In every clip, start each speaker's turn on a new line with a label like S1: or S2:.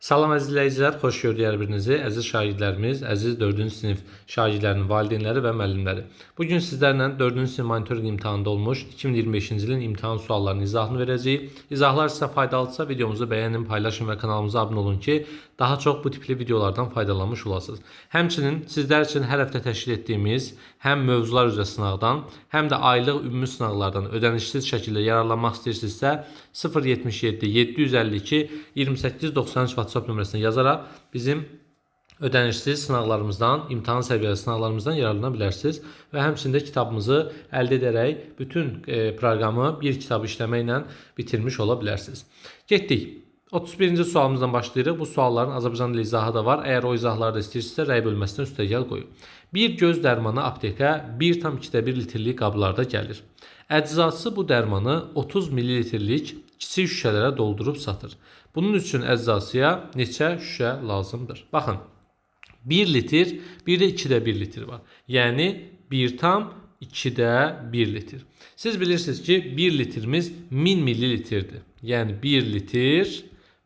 S1: Salam əziz izləyicilər, xoş gördük hər birinizi. Əziz şagirdlərimiz, əziz 4-cü sinif şagirdlərinin valideynləri və müəllimləri. Bu gün sizlərlə 4-cü sinif monitorinq imtahanında olmuş 2025-ci ilin imtahan suallarının izahını verəcəyik. İzahlar sizə faydalıdırsa videomuzu bəyənin, paylaşın və kanalımıza abunə olun ki, daha çox bu tipli videolardan faydalanmış olasınız. Həmçinin sizlər üçün hər həftə təşkil etdiyimiz həm mövzular üzrə sınaqdan, həm də aylıq ümumi sınaqlardan ödənişsiz şəkildə yararlanmaq istəyirsinizsə 077 752 28 93 WhatsApp nömrəsinə yazaraq bizim ödənişsiz sınaqlarımızdan, imtahan səviyyəli sınaqlarımızdan yararlana bilərsiniz və həmçində kitabımızı əldə edərək bütün proqramı bir kitab işləməklə bitirmiş ola bilərsiniz. Getdik. 31-ci sualımızdan başlayırıq. Bu sualların Azərbaycan dili izahı da var. Əgər o izahları da istəyirsinizsə, rəy bölməsinə üstəgəl qoyun. Bir göz dərmanı aptekə 1,2 litrlik qablarda gəlir. Əczaçısı bu dərmanı 30 ml-lik kiçik şüşələrə doldurub satır. Bunun üçün əczaçıya neçə şüşə lazımdır? Baxın, 1 litr, bir də 2,1 litr var. Yəni 1,2 litr. Siz bilirsiniz ki, 1 litrimiz 1000 millilitrdir. Yəni 1 litr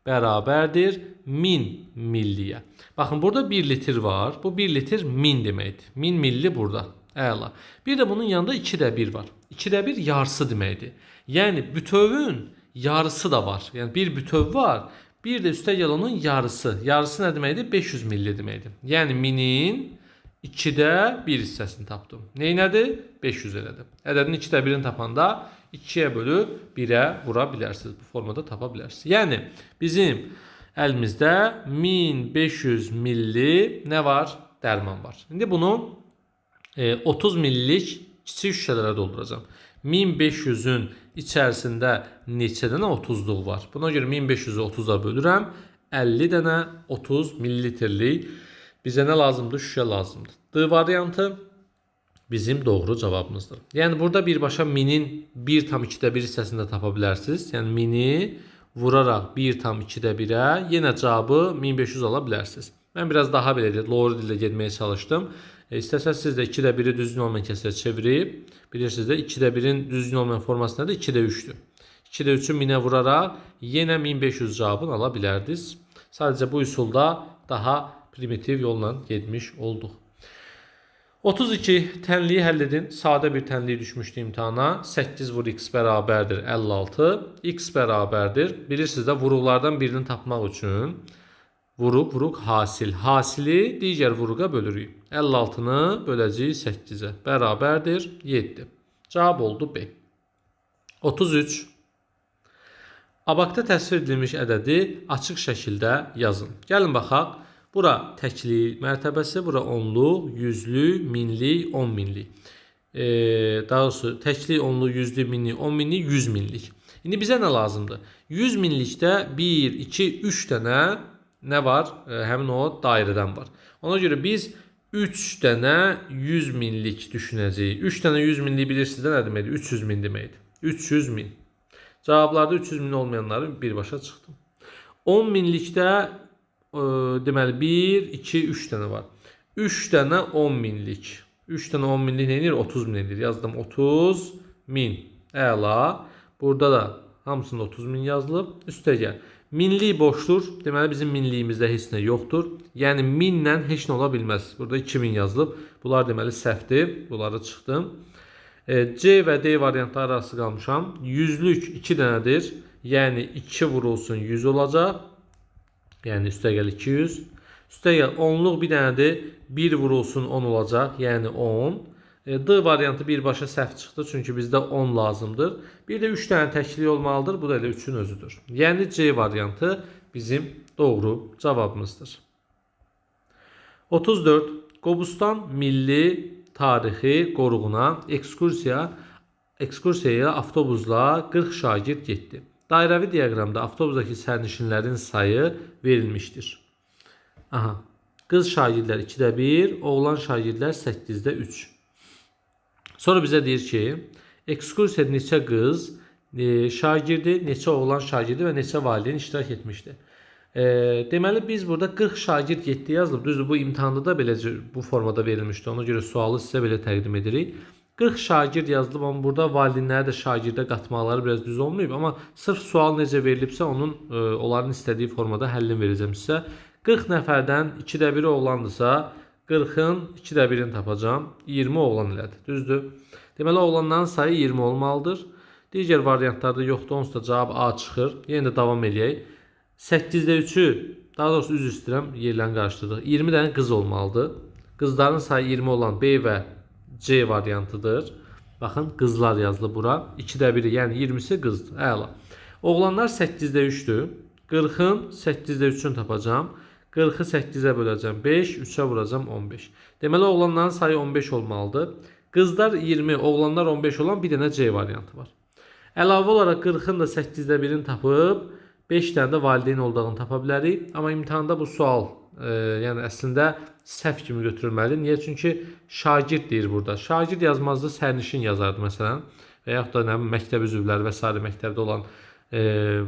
S1: bərabərdir 1000 milliyə. Baxın, burada 1 litr var. Bu 1 litr 1000 deməkdir. 1000 milli burada. Əla. Bir də bunun yanında 2,1 var. 2,1 yarısı deməkdir. Yəni bütövün yarısı da var. Yəni bir bütöv var. Bir də üstəgəl onun yarısı. Yarısı nə deməkdir? 500 milli deməkdir. Yəni 1000-in 2,1 hissəsini tapdım. Neynədir? 500 elədim. Ədədin 2,1-ini tapanda 2-yə bölüb 1-ə vura bilərsiniz. Bu formada tapa bilərsiniz. Yəni bizim əlimizdə 1500 milli nə var? Dərman var. İndi bunu 30 millilik kiçik şüşələrə dolduracağım. 1500-ün içərisində neçə dənə 30-luq var? Buna görə 1500-ü 30-a bölürəm. 50 dənə 30 millilitrlik bizə nə lazımdır? Şüşə lazımdır. D variantı bizim doğru cavabımızdır. Yəni burada birbaşa 1000-in 1,2 hissəsində tapa bilərsiniz. Yəni 1000-i vuraraq 1,2-ə yenə cavabı 1500 ala bilərsiniz. Mən biraz daha belə deyək, doğru dildə getməyə çalışdım. İstəsəz siz də 2,1-i düzgün olmayan kəsrə çevirib, bilirsiniz də 2,1-in düzgün olmayan forması nədir? 2,3-dür. 2,3-ü 1000-ə vuraraq yenə 1500 cavabını ala bilərdiniz. Sadəcə bu üsulda daha primitiv yolla getmiş olduq. 32. Tənliyi həll edin. Sadə bir tənliyi düşmüşdü imtahana. 8 vur x bərabərdir 56. X bərabərdir. Bilirsiniz də vuruqlardan birini tapmaq üçün vuruq hasil. Hasili digər vuruqa bölürük. 56-nı böləcəyik 8-ə. Bərabərdir 7. Cavab oldu B. 33. Abaqda təsvir edilmiş ədədi açıq şəkildə yazın. Gəlin baxaq. Bura təklik mərtəbəsi, bura onluq, yüzlük, minlik, 10 minlik. Daha doğrusu təklik, onluq, yüzlük, minlik, 10 minlik, 100 minlik. İndi bizə nə lazımdır? 100 minlikdə 1, 2, 3 dənə nə var? Həmin o dairədən var. Ona görə biz 3 dənə 100 minlik düşünəcəyik. 3 dənə 100 minlik bilirsiniz də nə deməkdir? 300 min deməkdir. 300 min. Cavablarda 300 min olmayanları birbaşa çıxdım. 10 minlikdə deməli 1, 2, 3 dənə var. 3 dənə 10 minlik. 3 dənə 10 minlik nə edir? 30 min edir. Yazdım 30 min. Əla. Burada da hamısında 30 min yazılıb. Üstəgəl. Minlik boşdur. Deməli bizim minliyimizdə heç nə yoxdur. Yəni 1000-lə heç nə ola bilməz. Burada 2000 yazılıb. Bunlar deməli səhvdir. Bunları çıxdım. C və D variantları arası qalmışam. Yüzlük 2 dənədir. Yəni 2 vurulsun 100 olacaq. Yəni üstəgəl 200. Üstəgəl onluq bir dənədir. 1 vurulsun 10 olacaq. Yəni 10. D variantı birbaşa səhv çıxdı. Çünki bizdə 10 lazımdır. Bir də 3 dənə təklik olmalıdır. Bu da elə 3-ün özüdür. Yəni C variantı bizim doğru cavabımızdır. 34. Qobustan milli tarixi qoruğuna ekskursiyaya avtobusla 40 şagird getdi. Dairəvi diaqramda avtobusdakı sərnişinlərin sayı verilmişdir. Aha. Qız şagirdlər 2,1, oğlan şagirdlər 8-də 3. Sonra bizə deyir ki, ekskursiyada neçə qız şagirdi, neçə oğlan şagirdi və neçə valideyn iştirak etmişdi. Deməli biz burada 40 şagird getdi yazılıb. Düzdür, bu imtahanda da beləcə bu formada verilmişdi. Ona görə sualı sizə belə təqdim edirik. 40 şagird yazılıb, amma burada valideynləri də şagirdə qatmaqları biraz düz olmayıb, amma sırf sual necə verilibsə onun onların istədiyi formada həllini verəcəm sizə. 40 nəfərdən 2də 1 oğlandırsa, 40-ın 2də 1-ini tapacağam. 20 oğlan elədir. Düzdür? Deməli oğlanların sayı 20 olmalıdır. Digər variantlarda yoxdur, onsuz da cavab A çıxır. Yenə də davam edək. 8-də 3-ü, daha doğrusu üzr istəyirəm, yerlərini qarışdırdıq. 20 dənə qız olmalıdır. Qızların sayı 20 olan B və C variantıdır. Baxın, qızlar yazılıb bura. 2də 1-i, yəni 20-si qızdır. Əla. Oğlanlar 8-də 3-dür. 40-ın 8-də 3-ünü tapacağam. 40-ı 8-ə böləcəm 5, 3-ə vuracam 15. Deməli oğlanların sayı 15 olmalıdır. Qızlar 20, oğlanlar 15 olan bir dənə C variantı var. Əlavə olaraq 40-ın da 8-də 1-ini tapıb 5 dənə də valideyn olduğunu tapa bilərik. Amma imtahanda bu sual yəni əslində səhv kimi götürülməlidir. Niyə? Çünki şagird deyir burada. Şagird yazmazdı, sərnişin yazardı məsələn. Və yaxud da məktəb üzvləri və s. məktəbdə olan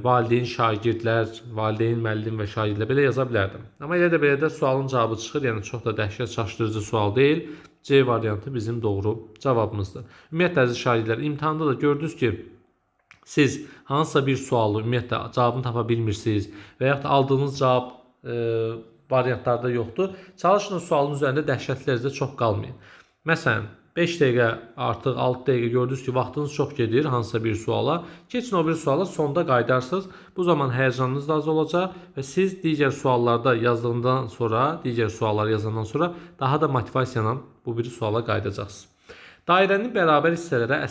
S1: valideyn, şagirdlər, valideyn, müəllim və şagirdlər belə yaza bilərdim. Amma elə də belə də sualın cavabı çıxır. Yəni çox da dəhşət çaşdırıcı sual deyil. C variantı bizim doğru cavabımızdır. Ümumiyyətlə əziz şagirdlər, imtahanda da gördünüz ki, siz hansısa bir sualı ümumiyyətlə cavabını tapa bilmirsiniz və yaxud da aldığınız cavab variantlarda yoxdur. Çalışın o sualın üzərində dəhşətli çox qalmayın. Məsələn, 5 dəqiqə artıq 6 dəqiqə gördünüz ki, vaxtınız çox gedir hansısa bir suala. Keçin o bir suala, sonda qaydarsınız. Bu zaman həyəcanınız da az olacaq və siz digər suallarda yazdığından sonra, digər sualları yazandan sonra daha da motivasiya ilə bu bir suala qaydacaqsınız. Dairənin bərabər hissələrinə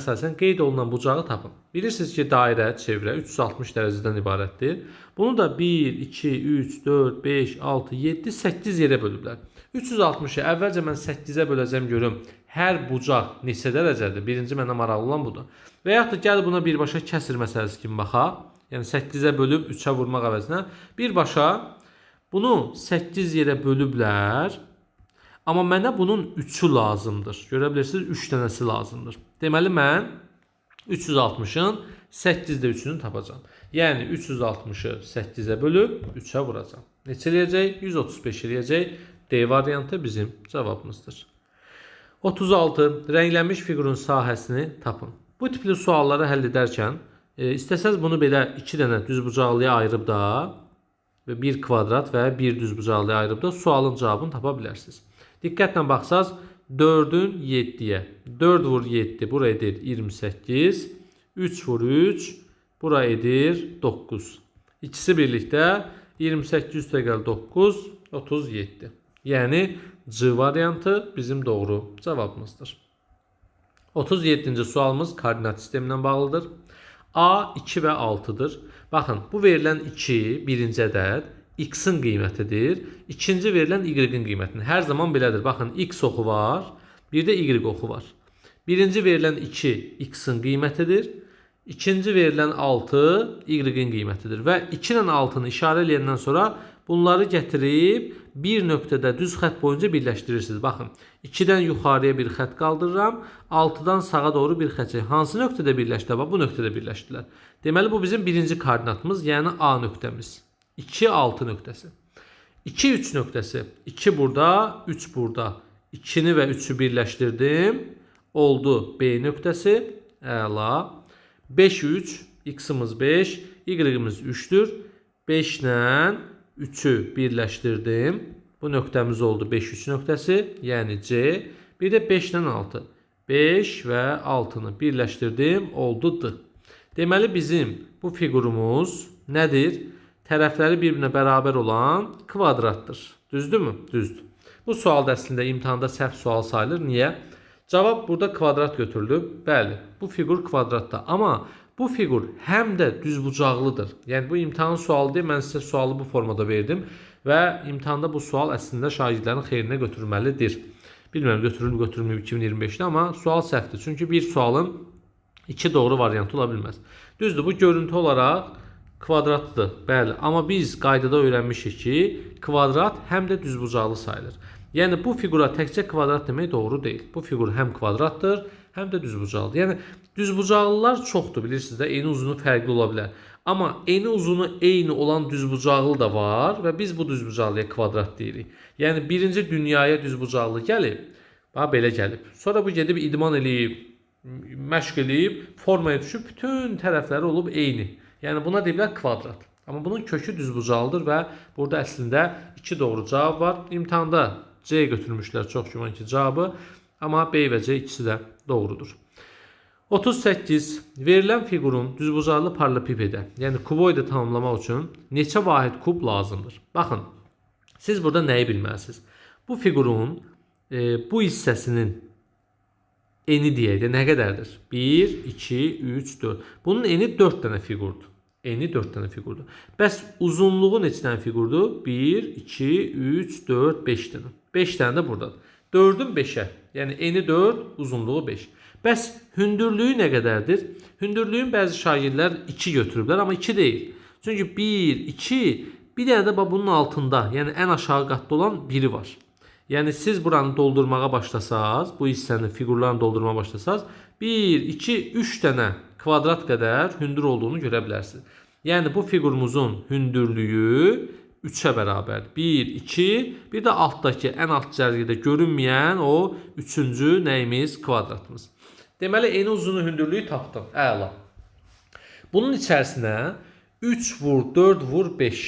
S1: əsasən qeyd olunan bucağı tapın. Bilirsiniz ki, dairə, çevrə 360 dərəcədən ibarətdir. Bunu da 1, 2, 3, 4, 5, 6, 7, 8 yerə bölüblər. 360-ı əvvəlcə mən 8-ə böləcəm görüm. Hər bucaq neçə dərəcədir? Birinci mənə maraqlı olan budur. Və yaxud da gəl buna birbaşa kəsir məsələsi kimi baxaq. Yəni 8-ə bölüb 3-ə vurmaq əvəzinə birbaşa bunu 8 yerə bölüblər. Amma mənə bunun 3-ü lazımdır. Görə bilirsiniz, 3 dənəsi lazımdır. Deməli mən 360-ın 8-də 3-ünü tapacağam. Yəni 360-ı 8-ə bölüb 3-ə vuracağam. Neçə eləyəcək? 135 eləyəcək. D variantı bizim cavabımızdır. 36. Rənglənmiş fiqurun sahəsini tapın. Bu tipli sualları həll edərkən istəsəz bunu belə 2 dənə düzbucaqlıya ayırıb da və 1 kvadrat və 1 düzbucaqlıya ayırıb da sualın cavabını tapa bilərsiniz. Diqqətlə baxsaz 4-ün 7-yə. 4 vur 7, bura edir 28. 3 vur 3, bura edir 9. İkisi birlikdə 28 üstə gəl 9, 37. Yəni C variantı bizim doğru cavabımızdır. 37-ci sualımız koordinat sistemindən bağlıdır. A 2 və 6-dır. Baxın, bu verilən 2 birinci ədəd x-in qiymətidir. İkinci verilən y-in qiymətidir. Hər zaman belədir. Baxın, x oxu var, bir də y oxu var. Birinci verilən 2 x-in qiymətidir. İkinci verilən 6 y-in qiymətidir. Və 2 ilə 6-nı işarə eləyəndən sonra bunları gətirib bir nöqtədə düz xətt boyunca birləşdirirsiniz. Baxın, 2-dən yuxarıya bir xətt qaldırıram, 6-dan sağa doğru bir xətt çəkirəm. Hansı nöqtədə birləşdilər? Bu nöqtədə birləşdilər. Deməli, bu bizim birinci koordinatımız, yəni A nöqtəmiz. 2, 6 nöqtəsi. 2, 3 nöqtəsi. 2 burada, 3 burada. 2-ni və 3-ü birləşdirdim. Oldu B nöqtəsi. Əla. 5, 3. X-imiz 5. Y-imiz 3'dür. 5 ilə 3'ü birləşdirdim. Bu nöqtəmiz oldu 5, 3 nöqtəsi. Yəni C. Bir də 5 ilə 6. 5 və 6-nı birləşdirdim. Oldu D. Deməli bizim bu fiqurumuz nədir? Tərəfləri bir-birinə bərabər olan kvadratdır. Düzdürmü? Düzdür. Bu sual da əslində imtahanda səhv sual sayılır. Niyə? Cavab burada kvadrat götürülüb. Bəli, bu fiqur kvadratda. Amma bu fiqur həm də düzbucaqlıdır. Yəni bu imtahan sualı deyil. Mən sizə sualı bu formada verdim və imtahanda bu sual əslində şagirdlərin xeyrinə götürülməlidir. Bilmirəm götürülüb götürülməyib 2025-də, amma sual səhvdir. Çünki bir sualın 2 doğru variantı ola bilməz. Düzdür, bu görüntü olaraq kvadratdır. Bəli, amma biz qaydada öyrənmişik ki, kvadrat həm də düzbucaqlı sayılır. Yəni bu fiqura təkcə kvadrat demək doğru deyil. Bu fiqur həm kvadratdır, həm də düzbucaqlıdır. Yəni düzbucaqlılar çoxdur, bilirsiniz də, eni uzunu fərqli ola bilər. Amma eni uzunu eyni olan düzbucaqlı da var və biz bu düzbucaqlıya kvadrat deyirik. Yəni birinci dünyaya düzbucaqlı gəlib. Bax belə gəlib. Sonra bu gedib idman eləyib, məşq eləyib, formaya düşüb, bütün tərəfləri olub eyni. Yəni buna deyirlər kvadrat. Amma bunun kökü düzbucaqlıdır və burada əslində 2 doğru cavab var. İmtahanda C götürmüşlər çox güman ki cavabı. Amma B və C ikisi də doğrudur. 38. Verilən fiqurun düzbucaqlı paralelepipede, yəni kuboidu tamamlamaq üçün neçə vahid kub lazımdır? Baxın, siz burada nəyi bilməlisiniz? Bu fiqurun bu hissəsinin eni deyək də nə qədərdir? 1, 2, 3, 4. Bunun eni 4 dənə fiqurdur. Eni 4 dənə fiqurdur. Bəs uzunluğu neçə dənə fiqurdur? 1, 2, 3, 4, 5 dənə. 5 dənə də buradadır. 4-ün 5'ə. Yəni eni 4, uzunluğu 5. Bəs hündürlüyü nə qədərdir? Hündürlüyün bəzi şagirdlər 2 götürüblər, amma 2 deyil. Çünki 1, 2, bir dənə də bunun altında, yəni ən aşağı qatda olan biri var. Yəni siz buranı doldurmağa başlasaz, bu hissənin fiqurlarını doldurmağa başlasaz, 1, 2, 3 dənə kvadrat qədər hündür olduğunu görə bilərsiniz. Yəni bu fiqurumuzun hündürlüyü 3'ə bərabərdir. 1, 2, bir də altdakı ən alt cərgədə görünməyən o 3-cü nəyimiz? Kvadratımız. Deməli eni uzunu hündürlüyü tapdım. Əla. Bunun içərisinə 3 vur 4 vur 5.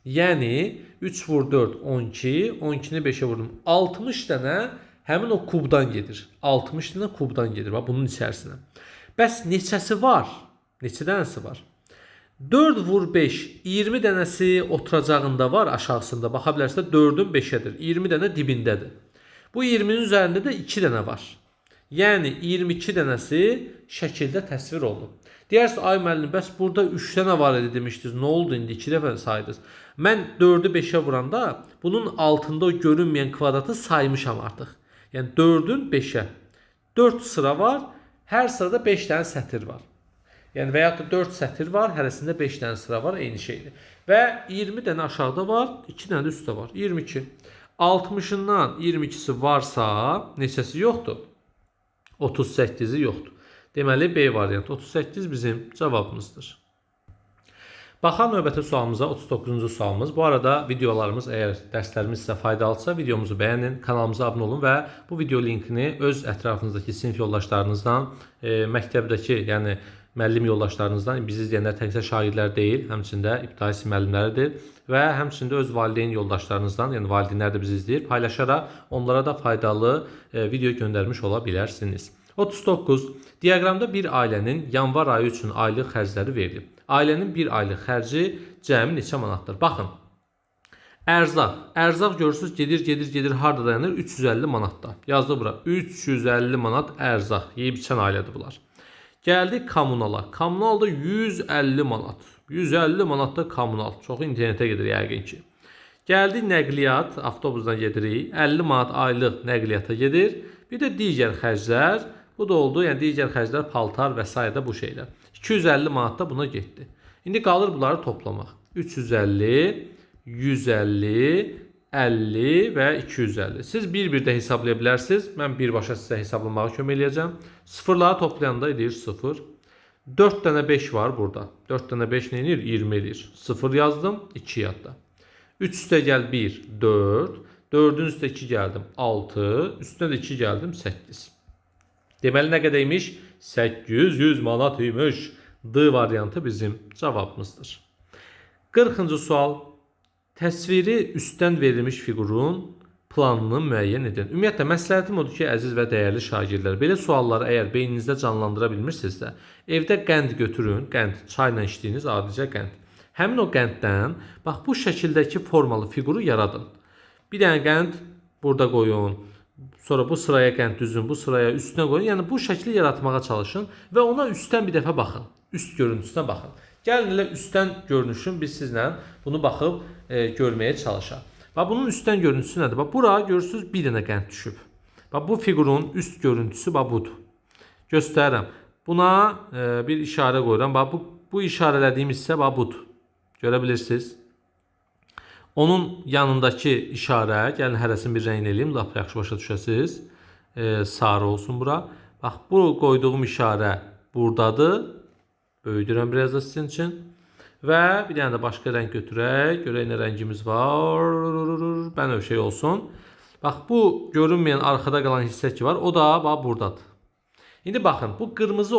S1: Yəni 3 vur 4 12, 12'ni 5'e vurdum. 60 dənə həmin o kubdan gedir. 60 dənə kubdan gedir bunun içərisinə. Bəs neçəsi var? Neçə dənəsi var? 4 vur 5, 20 dənəsi oturacağında var aşağısında. Baxa bilərsiniz 4'ün 5'ədir. 20 dənə dibindədir. Bu 20'nin üzərində də 2 dənə var. Yəni 22 dənəsi şəkildə təsvir olunub. Deyərsiniz, ay müəllim, bəs burada 3 dənə var idi demişdiniz. Nə oldu indi? 2 dəfə saydınız. Mən 4'ü 5'ə vuranda bunun altında o görünməyən kvadratı saymışam artıq. Yəni 4'ün 5'ə. 4 sıra var. Hər sırada 5 dənə sətir var. Yəni və yaxud da 4 sətir var, hərəsində 5 dənə sıra var, eyni şeydir. Və 20 dənə aşağıda var, 2 dənə də üstdə var. 22. 60'ından 22'si varsa neçəsi yoxdur? 38'i yoxdur. Deməli B variantı 38 bizim cavabımızdır. Baxaq növbəti sualımıza, 39-cu sualımız. Bu arada videolarımız, əgər dərslərimiz sizə faydalıdırsa, videomuzu bəyənin, kanalımıza abunə olun və bu video linkini öz ətrafınızdakı sinif yoldaşlarınızdan, məktəbdəki, yəni müəllim yoldaşlarınızdan, bizi izləyənlər təkcə şagirdlər deyil, həmçində ibtidai sinif müəllimləridir və həmçində öz valideyn yoldaşlarınızdan, yəni valideynlər də bizi izləyir, paylaşaraq onlara da faydalı video göndərmiş ola bilərsiniz. 39. Diaqramda bir ailənin yanvar ayı üçün aylıq xərcləri verilib. Ailənin bir aylıq xərci cəmi neçə manatdır? Baxın, ərzaq görürsünüz, gedir, harda dayanır? 350 manatda. Yazdı bura, 350 manat ərzaq, yeyib içən ailədir bunlar. Gəldik kommunala. Kommunalda 150 manat. 150 manatda kommunal. Çox internetə gedir yəqin ki. Gəldik nəqliyyat, avtobusdan gedirik. 50 manat aylıq nəqliyyata gedir. Bir də digər xərclər. Bu da oldu. Yəni digər xərclər, paltar və s. bu şeylər. 250 manat da buna getdi. İndi qalır bunları toplamaq. 350, 150, 50 və 250. Siz bir-bir də hesablaya bilərsiniz. Mən birbaşa sizə hesablamağa kömək eləyəcəm. Sıfırları toplayanda edir 0. 4 dənə 5 var burada. 4 dənə 5 nə edir? 20 edir. 0 yazdım, 2 yadda. 3 üstə gəl 1, 4. 4'ün üstə 2 gəldim, 6. Üstünə də 2 gəldim, 8. Deməli nə qədərmiş? 800 manat imiş. D variantı bizim cavabımızdır. 40-cı sual. Təsviri üstdən verilmiş fiqurun planını müəyyən edin. Ümumiyyətlə, məsləhətim odur ki, əziz və dəyərli şagirdlər, belə sualları əgər beyninizdə canlandıra bilmirsinizsə, evdə qənd götürün, qənd, çayla içdiyiniz adicə qənd. Həmin o qənddən, bax bu şəkildəki formalı fiquru yaradın. Bir dənə qənd burada qoyun, sonra bu sıraya qənd düzün, bu sıraya üstünə qoyun. Yəni bu şəkli yaratmağa çalışın və ona üstdən bir dəfə baxın, üst görüntüsünə baxın. Gəlin elə üstdən görünüşün biz sizlə bunu baxıb görməyə çalışaq. Bax bunun üstdən görüntüsü nədir? Bax bura görürsünüz bir dənə qənd düşüb. Bax bu fiqurun üst görüntüsü bax budur. Göstərirəm. Buna bir işarə qoyuram. Bax bu işarələdiyim hissə bax budur. Görə bilirsiniz. Onun yanındakı işarə, gəlin hərəsini bir rəng eləyim, lap yaxşı başa düşəsiniz. Sarı olsun bura. Bax bu qoyduğum işarə buradadır. Böyüdürəm biraz da sizin üçün. Və bir dənə də başqa rəng götürək. Görək nə rəngimiz var. Bənövşək olsun. Bax bu görünməyən arxada qalan hissə ki var, o da bax burdadır. İndi baxın, bu qırmızı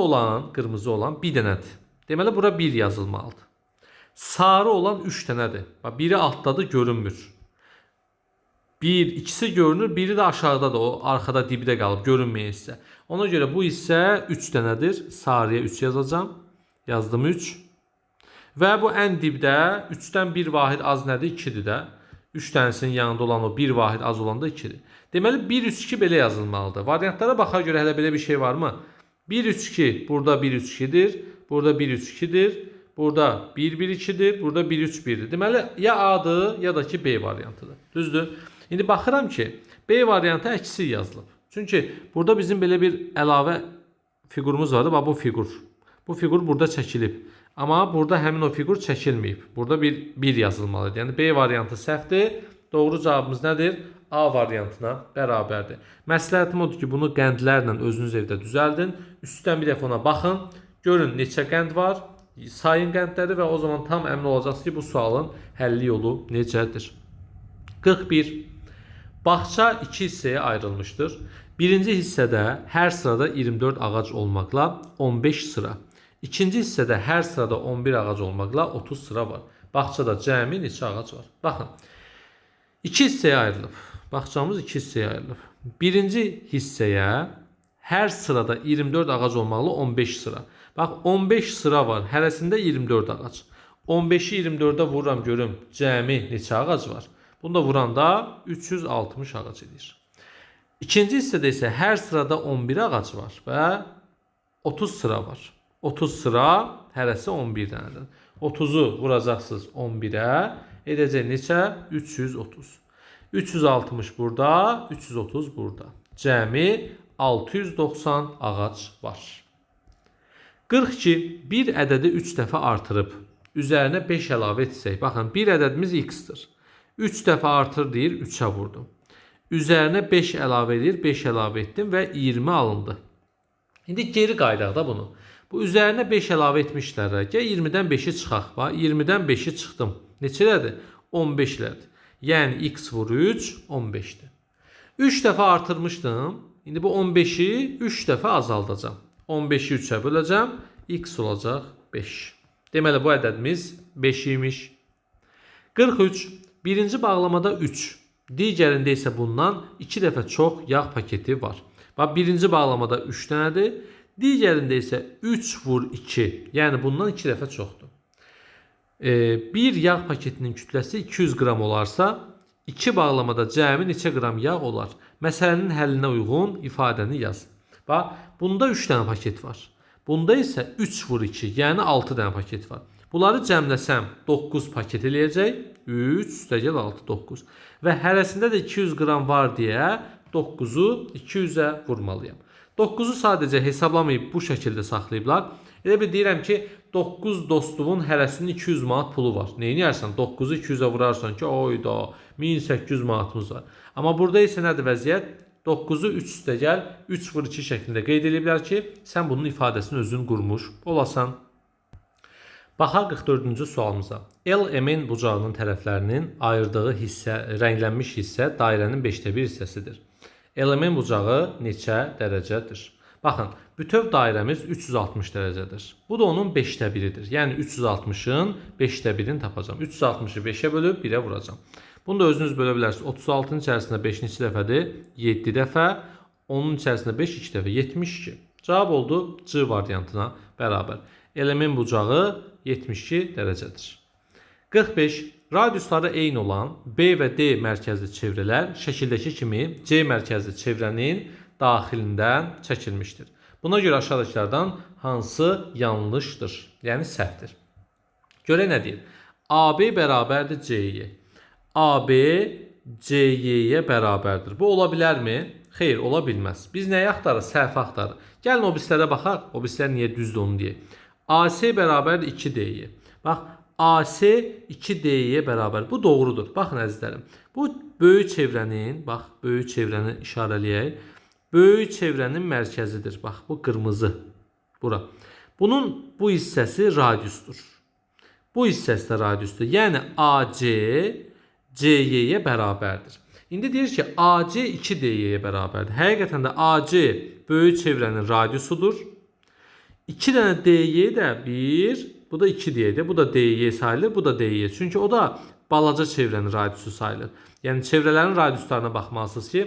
S1: olan bir dənədir. Deməli bura 1 yazılmalıdır. Sarı olan 3 dənədir. Bax biri altdadır, görünmür. İkisi görünür, biri də aşağıdadır, o arxada dibdə qalıb görünməyən hissə. Ona görə bu hissə 3 dənədir. Sarıya 3 yazacağam. Yazdım 3. Və bu ən dibdə 3-dən 1 vahid az nədir? 2-dir də. 3 dənəsinin yanında olan o 1 vahid az olan da 2-dir. Deməli 1 3 2 belə yazılmalıdır. Variantlara baxa görə hələ belə bir şey varmı? 1 3 2 burada 1 3 2-dir. Burada 1 3 2-dir. Burada 1 1 2-dir. Burada 1 3 1-dir. Deməli ya A-dır ya da ki B variantıdır. Düzdür? İndi baxıram ki B variantı əksi yazılıb. Çünki burada bizim belə bir əlavə fiqurumuz vardı. Bax bu fiqur. Bu fiqur burada çəkilib. Amma burada həmin o fiqur çəkilməyib. Burada bir yazılmalıdır. Yəni B variantı səhvdir. Doğru cavabımız nədir? A variantına bərabərdir. Məsləhətim odur ki, bunu qəndlərlə özünüz evdə düzəldin. Üstdən bir dəfə ona baxın. Görün neçə qənd var. Sayın qəndləri və o zaman tam əmin olacaqsınız ki, bu sualın həlli yolu necədir. 41. Bağça 2 hissəyə ayrılmışdır. Birinci hissədə hər sırada 24 ağac olmaqla 15 sıra. İkinci hissədə hər sırada 11 ağac olmaqla 30 sıra var. Bağçada cəmi neçə ağac var? Baxın. 2 hissəyə ayrılıb. Bağçamız 2 hissəyə ayrılıb. Birinci hissəyə hər sırada 24 ağac olmaqla 15 sıra. Bax 15 sıra var. Hərəsində 24 ağac. 15-i 24-də vururam görüm cəmi neçə ağac var? Bunda vuranda 360 ağac edir. İkinci hissədə isə hər sırada 11 ağac var və 30 sıra var. 30 sıra hərəsi 11 dənədir. 30-u vuracaqsınız 11-ə. Edəcək neçə? 330. 360 burada, 330 burada. Cəmi 690 ağac var. 42. Bir ədədi 3 dəfə artırıb üzərinə 5 əlavə etsək. Baxın, bir ədədimiz x-dir. 3 dəfə artır deyir, 3-ə vurdum. Üzərinə 5 əlavə edir, 5 əlavə etdim və 20 alındı. İndi geri qaydaq da bunu. Bu üzərinə 5 əlavə etmişlər. Gəl 20-dən 5-i çıxaq. 20-dən 5-i çıxdım. Neçələrdir? 15-lərdir. Yəni x vur 3, 15-dir. 3 dəfə artırmışdım. İndi bu 15-i 3 dəfə azaldacağım. 15-i 3-ə böləcəm. X olacaq 5. Deməli bu ədədimiz 5 imiş. 43. Birinci bağlamada 3. Digərində isə bundan 2 dəfə çox yağ paketi var. Bax, birinci bağlamada 3 dənədir. Digərində isə 3 vur 2. Yəni bundan 2 dəfə çoxdur. Bir yağ paketinin kütləsi 200 qram olarsa, 2 bağlamada cəmi neçə qram yağ olar? Məsələnin həllinə uyğun ifadəni yaz. Bax, bunda 3 dənə paket var. Bunda isə 3 vur 2, yəni 6 dənə paket var. Bunları cəmləsəm 9 paket eləyəcək. 3 üstəgəl 6, 9. Və hərəsində də 200 qram var deyə 9-u 200-ə vurmalıyam. 9-u sadəcə hesablamayıb bu şəkildə saxlayıblar. Elə bir deyirəm ki, 9 dostumun hərəsinin 200 manat pulu var. Neyini yersən? 9-u 200-ə vurarsan ki, oyda 1800 manatımız var. Amma burada isə nədir vəziyyət? 9-u 3 üstəgəl 3 vur 2 şəklində qeyd ediblər ki, sən bunun ifadəsini özün qurmuş olasan. Baxaq 44-cü sualımıza. LM-in bucağının tərəflərinin ayırdığı hissə, rənglənmiş hissə dairənin 5də 1 hissəsidir. LM-in bucağı neçə dərəcədir? Baxın, bütöv dairəmiz 360 dərəcədir. Bu da onun 5də 1-idir. Yəni 360-ın 5də 1-ini tapacağam. 360-ı 5-ə bölüb 1-ə vuracağam. Bunu da özünüz bölə bilərsiniz. 36-nın içərisində 5 neçə dəfədir? 7 dəfə. Onun içərisində 5 2 dəfə. 72. Cavab oldu C variantına bərabər. LM-in bucağı 72 dərəcədir. 45. Radiusları eyni olan B və D mərkəzli çevrələr şəkildəki kimi C mərkəzli çevrənin daxilindən çəkilmişdir. Buna görə aşağıdakılardan hansı yanlışdır? Yəni səhvdir. Görək nə deyir? AB bərabərdir C-yə. AB CY-yə bərabərdir. Bu ola bilərmi? Xeyr, ola bilməz. Biz nəyi axtarırıq? Səhvi axtarırıq. Gəlin obislərə baxaq. Obislər niyə düzdür onu deyək. AC bərabərdir 2D-yə. Bax, AC 2D-yə bərabər. Bu doğrudur. Baxın əzizlərim. Bu böyük çevrənin, bax, böyük çevrəni işarələyək. Böyük çevrənin mərkəzidir. Bax, bu qırmızı. Bura. Bunun bu hissəsi radiusdur. Bu hissəsi də radiusdur. Yəni AC CY-yə bərabərdir. İndi deyir ki, AC 2DY-yə bərabərdir. Həqiqətən də AC böyük çevrənin radiusudur. 2 dənə DY də 1, bu da 2DY-dir. Bu da DY sayılır, bu da DY. Çünki o da balaca çevrənin radiusu sayılır. Yəni çevrələrin radiuslarına baxmalısınız ki,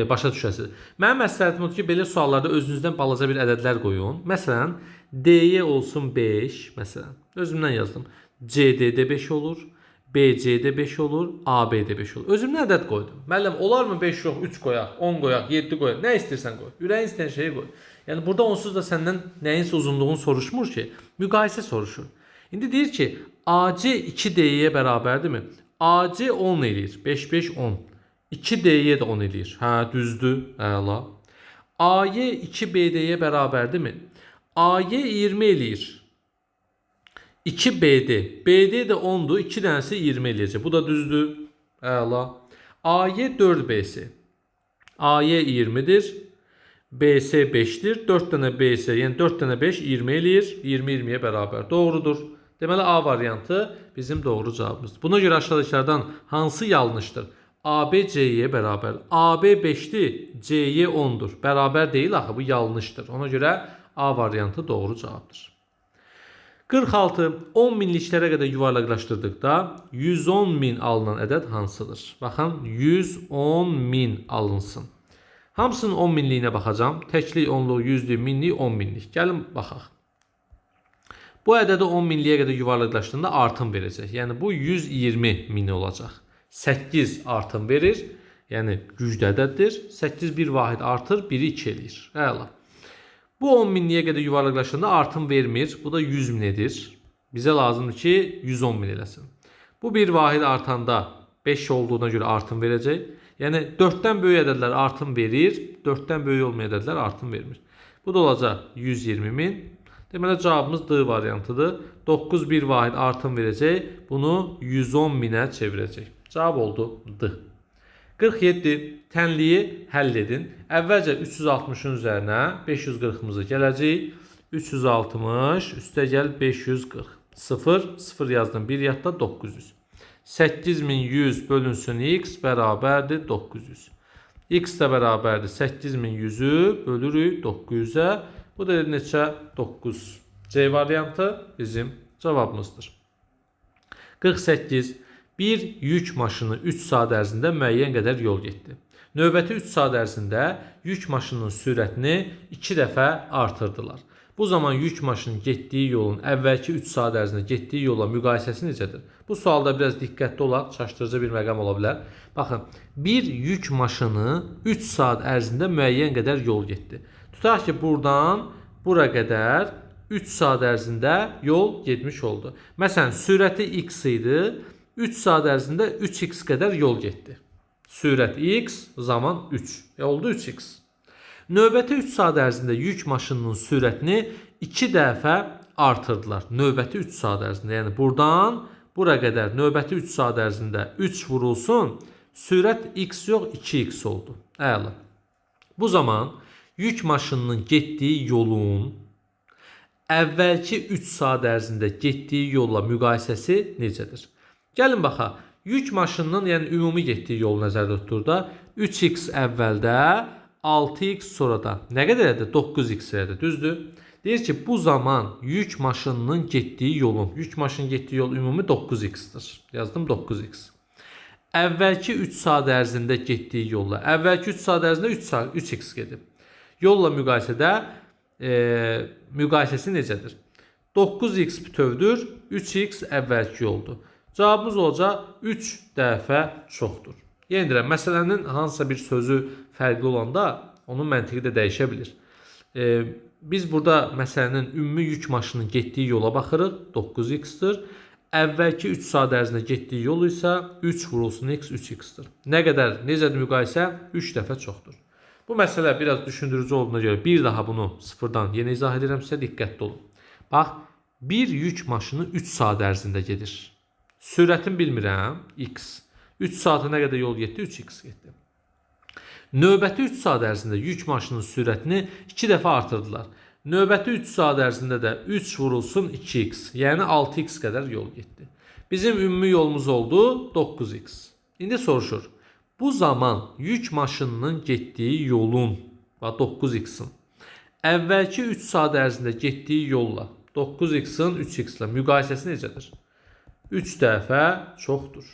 S1: başa düşəsiniz. Mənim məsləhətim odur ki, belə suallarda özünüzdən balaca bir ədədlər qoyun. Məsələn, DY olsun 5, məsələn. Özümdən yazdım. CD-də 5 olur, BC-də 5 olur, AB-də 5 olur. Özümdən ədəd qoydum. Müəllim, olarmı 5 yox, 3 qoyaq, 10 qoyaq, 7 qoyaq, nə istəyirsən qoy. Ürəyin istəyən şeyi qoy. Yəni burada onsuz da səndən nəyinsə uzunluğunu soruşmur ki, müqayisə soruşur. İndi deyir ki, AC 2DY-yə bərabərdirmi? AC 10 eləyir. 5 5 10. 2DY də 10 eləyir. Hə, düzdür. Əla. AY 2BD-yə bərabərdirmi? AY 20 eləyir. 2BD. BD də 10'dur. 2 dənəsi 20 eləyəcək. Bu da düzdür. Əla. AY 4BS. AY 20'dir. BS 5'dir. 4 dənə BS, yəni 4 dənə 5 20 eləyir. 20 20'yə bərabər. Doğrudur. Deməli A variantı bizim doğru cavabımızdır. Buna görə aşağıdakilərdən hansı yanlışdır? AB CY bərabər. AB 5'dir, CY 10'dur. Bərabər deyil axı, bu yanlışdır. Ona görə A variantı doğru cavabdır. 46. 10 minliklərə qədər yuvarlaqlaşdırdıqda 110 min alınan ədəd hansıdır? Baxın, 110 min alınsın. Hamısının 10 minliyinə baxacağım. Təklik, onluq, yüzlük, minlik, 10 minlik. Gəlin baxaq. Bu ədədi 10 minliyə qədər yuvarlaqlaşdığında artım verəcək. Yəni bu 120 min olacaq. 8 artım verir. Yəni güclü ədəddir. 8 bir vahid artır, 1'i 2 eləyir. Əla. Bu 10 minliyə qədər yuvarlaqlaşdığında artım vermir. Bu da 100 min edir. Bizə lazımdır ki 110 min eləsin. Bu bir vahid artanda 5 olduğuna görə artım verəcək. Yəni 4'dən böyük ədədlər artım verir. 4'dən böyük olmayan ədədlər artım vermir. Bu da olacaq 120 min. Deməli cavabımız D variantıdır. 9 bir vahid artım verəcək. Bunu 110 minə çevirəcək. Cavab oldu D. 47. Tənliyi həll edin. Əvvəlcə 360'ın üzərinə 540'mızı gələcək. 360 üstə gəl 540. 0 0 yazdım. 1 yadda 900. 8100 bölünsün x bərabərdir 900. X də bərabərdir 8100'ü bölürük 900'ə. Bu da neçə? 9. C variantı bizim cavabımızdır. 48. Bir yük maşını 3 saat ərzində müəyyən qədər yol getdi. Növbəti 3 saat ərzində yük maşınının sürətini 2 dəfə artırdılar. Bu zaman yük maşının getdiyi yolun əvvəlki 3 saat ərzində getdiyi yola müqayisəsi necədir? Bu sualda biraz diqqətli olaq, çaşdırıcı bir məqam ola bilər. Baxın, bir yük maşını 3 saat ərzində müəyyən qədər yol getdi. Tutaq ki, buradan bura qədər 3 saat ərzində yol getmiş oldu. Məsələn, sürəti x idi. 3 saat ərzində 3x qədər yol getdi. Sürət x, zaman 3. Oldu 3x. Növbəti 3 saat ərzində yük maşınının sürətini 2 dəfə artırdılar. Növbəti 3 saat ərzində. Yəni buradan bura qədər növbəti 3 saat ərzində 3 vurulsun. Sürət x yox 2x oldu. Əla. Bu zaman yük maşınının getdiyi yolun əvvəlki 3 saat ərzində getdiyi yolla müqayisəsi necədir? Gəlin baxaq. Yük maşınının, yəni ümumi getdiyi yol nəzərdə tutulur da 3x əvvəldə, 6x sonrada. Nə qədər edir? 9x edir. Düzdür? Deyir ki, bu zaman yük maşınının getdiyi yolun, yük maşının getdiyi yol ümumi 9x-dir. Yazdım 9x. Əvvəlki 3 saat ərzində getdiyi yolla, əvvəlki 3 saat ərzində 3x gedib. Yolla müqayisədə müqayisəsi necədir? 9x bütövdür, 3x əvvəlki yoldur. Cavabımız olacaq 3 dəfə çoxdur. Yenə deyirəm, məsələnin hansısa bir sözü fərqli olanda onun məntiqi də dəyişə bilir. Biz burada məsələnin ümumi yük maşınının getdiyi yola baxırıq, 9x-dir. Əvvəlki 3 saat ərzində getdiyi yol isə 3 vurulsun x 3x-dir. Nə qədər, necədir müqayisə? 3 dəfə çoxdur. Bu məsələ biraz düşündürücü olduğuna görə bir daha bunu sıfırdan yenə izah edirəm sizə, diqqətli olun. Bax, bir yük maşını 3 saat ərzində gedir. Sürətini bilmirəm, x. 3 saata nə qədər yol getdi? 3x getdi. Növbəti 3 saat ərzində yük maşının sürətini 2 dəfə artırdılar. Növbəti 3 saat ərzində də 3 vurulsun 2x, yəni 6x qədər yol getdi. Bizim ümumi yolumuz oldu 9x. İndi soruşur. Bu zaman yük maşınının getdiyi yolun, 9x-in, əvvəlki 3 saat ərzində getdiyi yolla 9x-in 3x ilə müqayisəsi necədir? 3 dəfə çoxdur.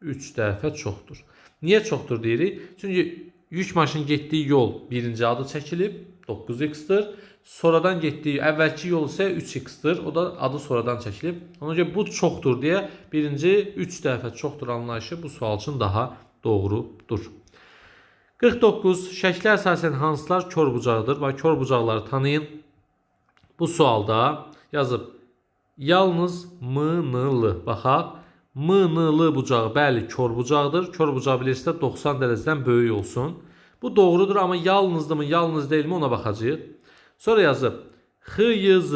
S1: 3 dəfə çoxdur. Niyə çoxdur deyirik? Çünki yük maşının getdiyi yol birinci adı çəkilib 9x-dir. Sonradan getdiyi əvvəlki yol isə 3x-dir. O da adı sonradan çəkilib. Ona görə bu çoxdur deyə birinci 3 dəfə çoxdur anlayışı bu sual üçün daha doğrudur. 49. Şəklə əsasən hansılar körbucaqdır? Və körbucaqları tanıyın. Bu sualda yazıb yalnız m-n-l. Baxaq. M-n-l bucağı bəli körbucaqdır. Körbucaq bilirsiniz 90 dərəcədən böyük olsun. Bu doğrudur amma yalnızdırmı, yalnız deyilmi ona baxacağıq. Sonra yazıb x-y-z.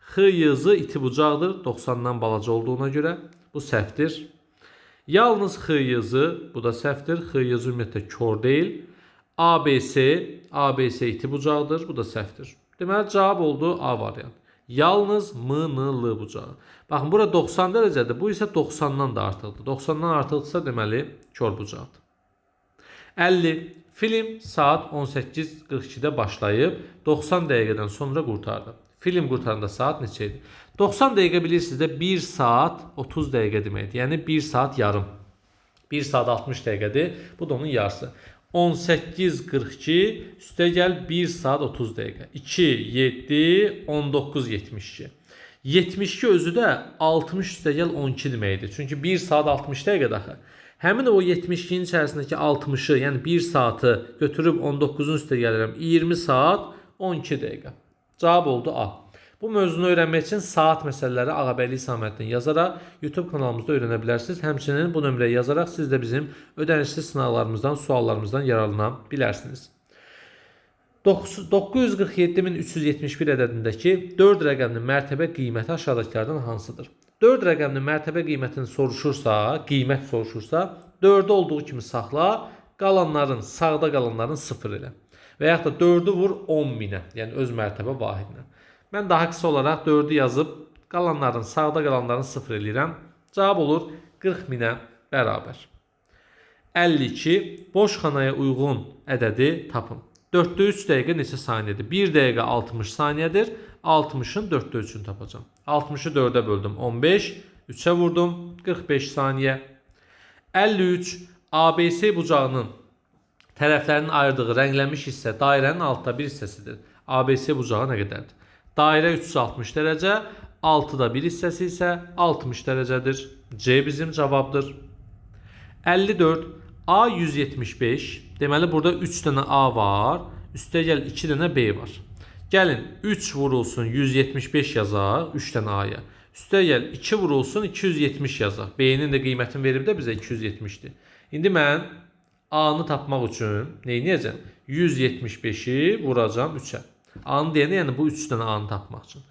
S1: X-y-z iti bucaqdır 90-dan balaca olduğuna görə. Bu səhvdir. Yalnız x-y-z bu da səhvdir. X-y-z ümumiyyətlə kör deyil. ABC iti bucaqdır. Bu da səhvdir. Deməli cavab oldu A variant. Yalnız m-n-l bucağı. Baxın bura 90 dərəcədir. Bu isə 90-dan da artıqdır. 90-dan artıqdırsa deməli kör bucaqdır. 50. Film saat 18:42-də başlayıb 90 dəqiqədən sonra qurtardı. Film qurtaranda saat neçə idi? 90 dəqiqə bilirsiniz də 1 saat 30 dəqiqə deməkdir. Yəni 1 saat yarım. 1 saat 60 dəqiqədir. Bu da onun yarısı. 18:42 üstə gəl 1 saat 30 dəqiqə. 2, 7, 19, 72. 72 özü də 60 üstə gəl 12 deməkdir. Çünki 1 saat 60 dəqiqə daxı. Həmin o 72-nin içərisindəki 60-ı, yəni 1 saatı götürüb 19-un üstə gəlirəm. 20 saat 12 dəqiqə. Cavab oldu A. Bu mövzunu öyrənmək üçün saat məsələləri Ağabəyli İsaməddin yazaraq YouTube kanalımızda öyrənə bilərsiniz. Həmçinin bu nömrəyə yazaraq siz də bizim ödənişli sınaqlarımızdan, suallarımızdan yararlana bilərsiniz. 947.371 ədədindəki 4 rəqəmli mərtəbə qiyməti aşağıdakilərdən hansıdır? 4 rəqəmli mərtəbə qiymətini soruşursa, qiymət soruşursa, 4-də olduğu kimi saxla, qalanların, sağda qalanların 0 elə. Və yaxud da 4-ü vur 10.000-ə, yəni öz mərtəbə vahidinə. Mən daha qısa olaraq 4-ü yazıb, qalanların, sağda qalanların 0 eləyirəm. Cavab olur 40.000-ə bərabər. 52. Boş xanaya uyğun ədədi tapın. 4-də 3 dəqiqə neçə saniyədir? 1 dəqiqə 60 saniyədir. 60-ın 4-də 3-ünü tapacağım. 60-ı 4-ə böldüm. 15. 3-ə vurdum. 45 saniyə. 53. ABC bucağının tərəflərinin ayırdığı rənglənmiş hissə dairənin altda bir hissəsidir. ABC bucağı nə qədərdir? Dairə 360 dərəcə, altıda bir hissəsi isə 60 dərəcədir. C bizim cavabdır. 54. A 175. Deməli burada 3 dənə A var. Üstə gəl 2 dənə B var. Gəlin 3 vurulsun 175 yazaq 3 dənə A-ya. Üstə gəl 2 vurulsun 270 yazaq. B-nin də qiymətini verib də bizə 270-dir. İndi mən A-nı tapmaq üçün nə edəcəm? 175-i vuracam 3-ə. A-nı deyəndə yəni bu 3 dənə A-nı tapmaq üçün.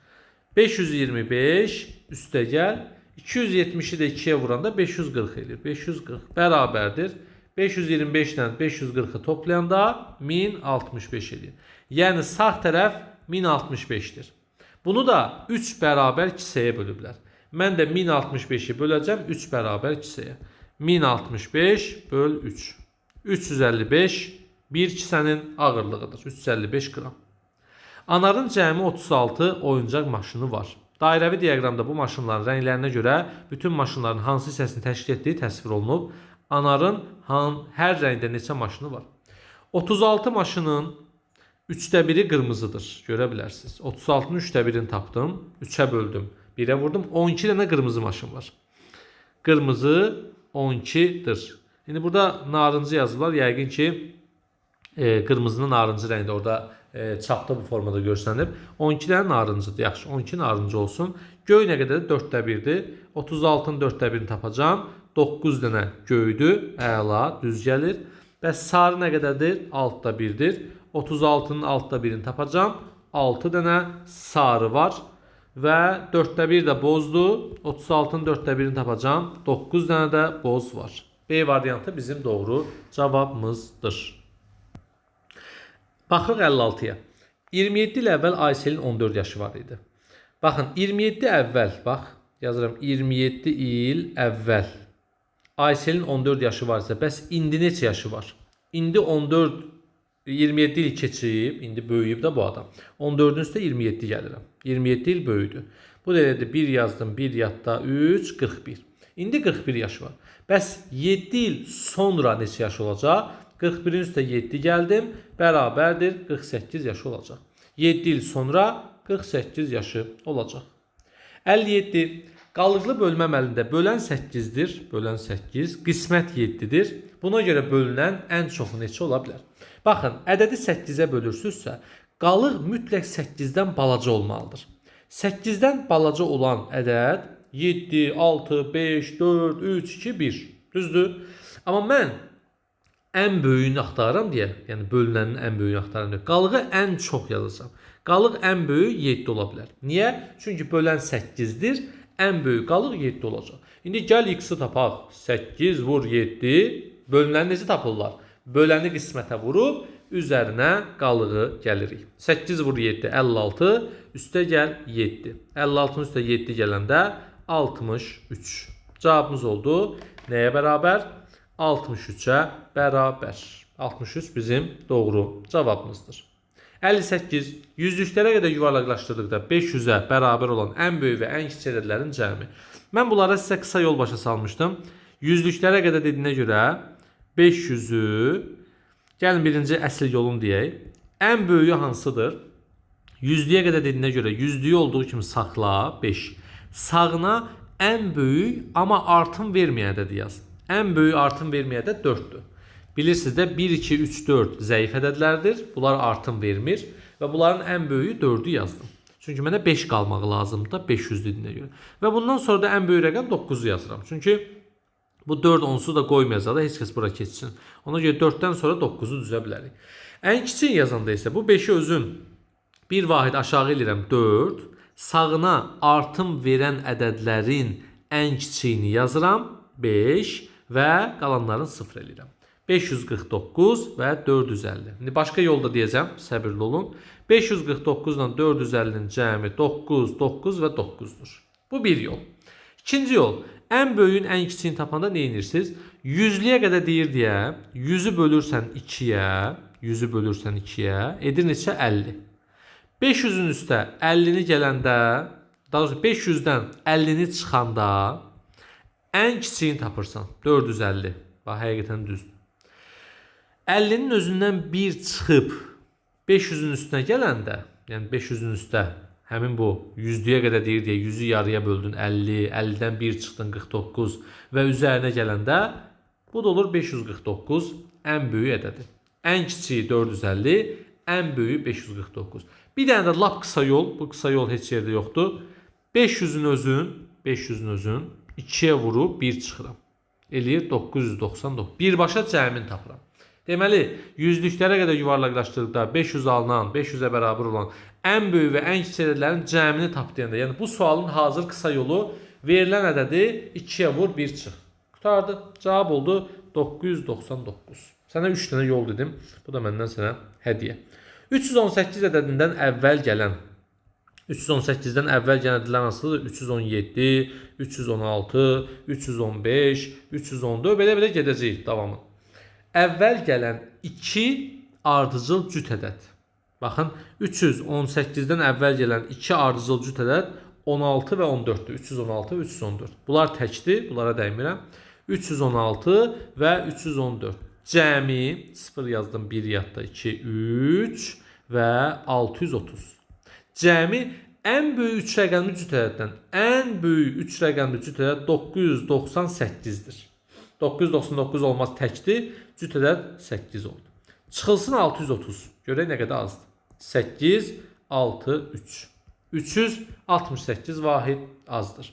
S1: 525 üstə gəl 270-i də 2-yə vuranda 540 edir. 540 bərabərdir. 525 ilə 540-ı toplayanda 1065 edir. Yəni sağ tərəf 1065-dir. Bunu da 3 bərabər kisəyə bölüblər. Mən də 1065-i böləcəm 3 bərabər kisəyə. 1065 böl 3. 355 bir kisənin ağırlığıdır. 355 qram. Anarın cəmi 36 oyuncaq maşını var. Dairəvi diaqramda bu maşınların rənglərinə görə bütün maşınların hansı hissəsini təşkil etdiyi təsvir olunub. Anarın hər rəngdə neçə maşını var? 36 maşının 3də biri qırmızıdır. Görə bilərsiniz. 36-nın 3də birini tapdım. 3-ə böldüm. 1-ə vurdum. 12 dənə qırmızı maşın var. Qırmızı 12'dir. İndi burada narıncı yazılar. Yəqin ki qırmızının narıncı rəngdə orada çapda bu formada görsənib. 12 dənə narıncıdır. Yaxşı. 12 narıncı olsun. Göy nə qədərdir? 4də 1-dir. 36-nın 4də 1-ini tapacağım. 9 dənə göydür. Əla. Düz gəlir. Bəs sarı nə qədərdir? 6da 1-dir. 36-nın 6da 1-ini tapacağım. 6 dənə sarı var. Və 4də 1 də bozdur. 36-nın 4də 1-ini tapacağım. 9 dənə də boz var. B variantı bizim doğru cavabımızdır. Baxırıq 56-ya. 27 il əvvəl Ayselin 14 yaşı var idi. Baxın 27 əvvəl, bax yazıram 27 il əvvəl Aysel'in 14 yaşı varsa, bəs indi neçə yaşı var? İndi 14, 27 il keçib, indi böyüyüb də bu adam. 14-ün üstə 27 gəlirəm. 27 il böyüdü. Bu da 1 yazdım, 1 yadda 3, 41. İndi 41 yaşı var. Bəs 7 il sonra neçə yaş olacaq? 41-in üstə 7 gəldim, bərabərdir 48 yaşı olacaq. 7 il sonra 48 yaşı olacaq. 57. Qalıqlı bölmə əməlində bölən 8-dir. Bölən 8, qismət 7-dir. Buna görə bölünən ən çoxu neçə ola bilər? Baxın, ədədi 8-ə bölürsünüzsə, qalıq mütləq 8-dən balaca olmalıdır. 8-dən balaca olan ədəd 7, 6, 5, 4, 3, 2, 1. Düzdür? Amma mən ən böyüyünü axtarıram deyə, yəni bölünənin ən böyüyünü axtarıram deyə, qalığı ən çox yazacağam. Qalıq ən böyük 7 ola bilər. Niyə? Çünki bölən 8-dir, ən böyük qalıq 7 olacaq. İndi gəl x-i tapaq. 8 vur 7, bölünəni necə tapırlar? Böləni qismətə vurub, üzərinə qalığı gəlirik. 8 vur 7, 56, üstə gəl 7. 56-nın üstə 7 gələndə 63. Cavabımız oldu. Nəyə bərabər? 63-ə bərabər. 63 bizim doğru cavabımızdır. 58. Yüzlüklərə qədər yuvarlaqlaşdırdıqda 500-ə bərabər olan ən böyük və ən kiçik ədədlərin cəmi. Mən bunlara sizə qısa yol başa salmışdım. Yüzlüklərə qədər dediyinə görə 500-ü, gəlin birinci əsl yolun deyək. Ən böyüyü hansıdır? Yüzlüyə qədər dediyinə görə yüzlüyü olduğu kimi saxla 5. Sağına ən böyük amma artım verməyən ədədi yaz. Ən böyük artım verməyən ədəd 4-dür. Bilirsiniz də 1, 2, 3, 4 zəif ədədlərdir. Bunlar artım vermir və bunların ən böyüyü 4-ü yazdım. Çünki mənə 5 qalmağı lazımdır da 500 dediyinə görə. Və bundan sonra da ən böyük rəqəm 9-u yazıram. Çünki bu 4 onsuz da qoymayacaq da heç kəs bura keçsin. Ona görə 4-dən sonra 9-u düzə bilərik. Ən kiçik yazanda isə bu 5-i özüm bir vahid aşağı eləyirəm 4. Sağına artım verən ədədlərin ən kiçiyini yazıram 5 və qalanların 0 eləyirəm. 549 və 450. İndi başqa yolda deyəcəm, səbirli olun. 549 ilə 450-nin cəmi 9, 9 və 9-dur. Bu bir yol. İkinci yol. Ən böyüyün ən kiçiyini tapanda nə edirsiniz? 100-lüyə qədər deyir deyə 100-ü bölürsən 2-yə, 100-ü bölürsən 2-yə, edir neçə? 50. 500-ün üstə 50-ni gələndə, daha doğrusu 500-dən 50-ni çıxanda ən kiçiyini tapırsan. 450. Bax, həqiqətən düzdür. 50-nin özündən 1 çıxıb 500-ün üstünə gələndə, yəni 500-ün üstə həmin bu 100-lüyə qədər deyir deyə 100-ü yarıya böldün 50, 50-dən 1 çıxdın 49 və üzərinə gələndə bu da olur 549 ən böyük ədədi. Ən kiçiyi 450, ən böyüyü 549. Bir dənə də lap qısa yol, bu qısa yol heç yerdə yoxdur. 500-ün özün 2-yə vurub 1 çıxıram. Eləyir 999. Birbaşa cəmini tapıram. Deməli, yüzlüklərə qədər yuvarlaqlaşdırdıqda 500 alınan, 500-ə bərabər olan ən böyük və ən kiçik ədədlərin cəmini tap deyəndə, yəni bu sualın hazır qısa yolu verilən ədədi 2-yə vur 1 çıx. Qutardı. Cavab oldu 999. Sənə 3 dənə yol dedim. Bu da məndən sənə hədiyyə. 318 ədədindən əvvəl gələn 318-dən əvvəl gələn ədədlər hansıdır? 317, 316, 315, 314 belə gedəcəyik davamı. Əvvəl gələn 2 ardıcıl cüt ədəd. Baxın, 318-dən əvvəl gələn 2 ardıcıl cüt ədəd 16 və 14-dür. 316 və 314. Bunlar təkdir, bunlara dəymirəm. 316 və 314. Cəmi 0 yazdım, 1 yadda 2, 3 və 630. Cəmi ən böyük 3 rəqəmli cüt ədəddən ən böyük 3 rəqəmli cüt ədəd 998-dir. 999 olmaz təkdir, cüt ədəd 8 oldu. Çıxılsın 630. Görək nə qədər azdır. 8, 6, 3. 368 vahid azdır.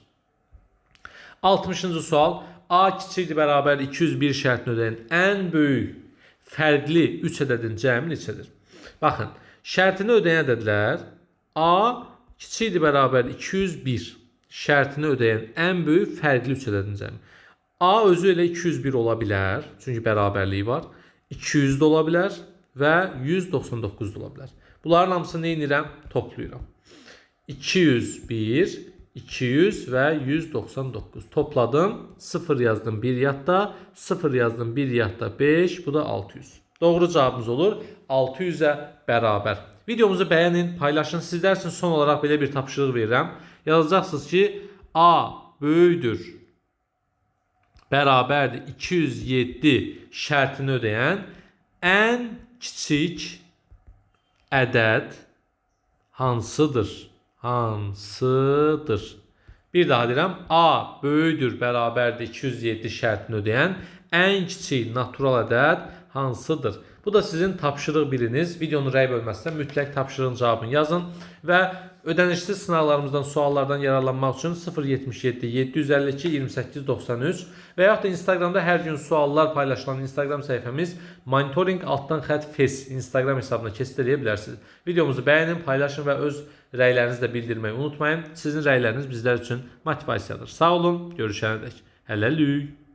S1: 60-cı sual. A kiçikdir bərabər 201 şərtini ödəyən ən böyük fərqli 3 ədədin cəmi neçədir? Baxın, şərtini ödəyən ədədlər A kiçikdir bərabər 201 şərtini ödəyən ən böyük fərqli 3 ədədin cəmi. A özü elə 201 ola bilər, çünki bərabərliyi var. 200 də ola bilər və 199 da ola bilər. Bunların hamısını nə edirəm? Toplayıram. 201, 200 ve 199. Topladım. 0 yazdım 1 yadda. 0 yazdım 1 yadda 5. Bu da 600. Doğru cevabımız olur. 600'e beraber. Videomuzu beğenin, paylaşın. Sizler için son olarak böyle bir tapşırıq verirəm. Yazacaqsınız ki A böyüdür, bərabərdir 207 şərtini ödəyən ən kiçik ədəd hansıdır? Hansıdır? Bir daha deyirəm. A böyüdür, bərabərdir 207 şərtini ödəyən ən kiçik natural ədəd hansıdır? Bu da sizin tapşırıq biriniz. Videonun rəy bölməsində mütləq tapşırığın cavabını yazın və ödənişsiz sınavlarımızdan, suallardan yararlanmaq üçün 077 752 28 93 və yaxud da Instagramda hər gün suallar paylaşılan Instagram səhifəmiz monitoring altdan xətt fes Instagram hesabına keçid edə bilərsiniz. Videomuzu bəyənin, paylaşın və öz rəylərinizi də bildirməyi unutmayın. Sizin rəyləriniz bizlər üçün motivasiyadır. Sağ olun, görüşənədək. Hələlik.